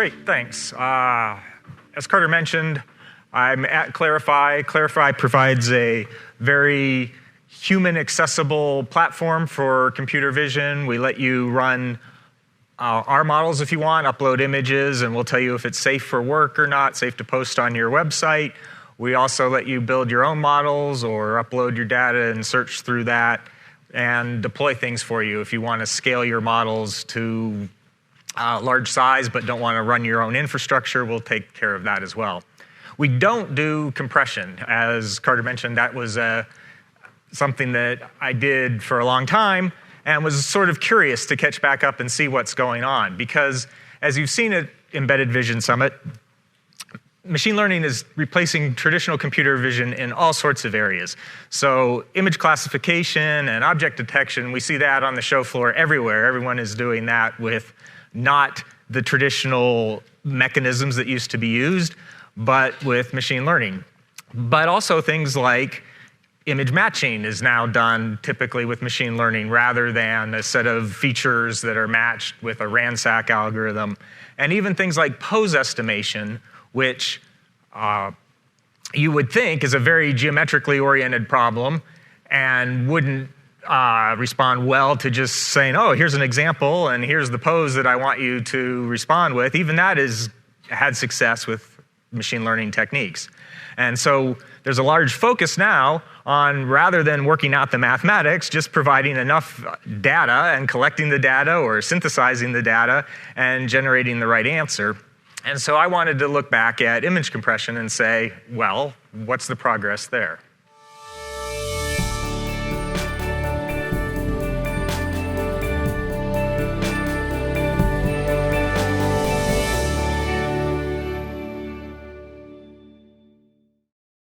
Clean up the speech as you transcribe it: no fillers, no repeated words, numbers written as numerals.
Great, thanks. As Carter mentioned, I'm at Clarifai. Clarifai provides a very human-accessible platform for computer vision. We let you run our models if you want, upload images, and we'll tell you if it's safe for work or not, safe to post on your website. We also let you build your own models or upload your data and search through that and deploy things for you if you want to scale your models to large size but don't want to run your own infrastructure. We'll take care of that as well. We don't do compression. As Carter mentioned, that was something that I did for a long time and was sort of curious to catch back up and see what's going on. Because as you've seen at Embedded Vision Summit, machine learning is replacing traditional computer vision in all sorts of areas. So image classification and object detection, we see that on the show floor everywhere. Everyone is doing that with not the traditional mechanisms that used to be used, but with machine learning. But also things like image matching is now done typically with machine learning rather than a set of features that are matched with a ransack algorithm. And even things like pose estimation, which you would think is a very geometrically oriented problem and wouldn't respond well to just saying, oh, here's an example and here's the pose that I want you to respond with. Even that has had success with machine learning techniques. And so there's a large focus now on, rather than working out the mathematics, just providing enough data and collecting the data or synthesizing the data and generating the right answer. And so I wanted to look back at image compression and say, well, what's the progress there?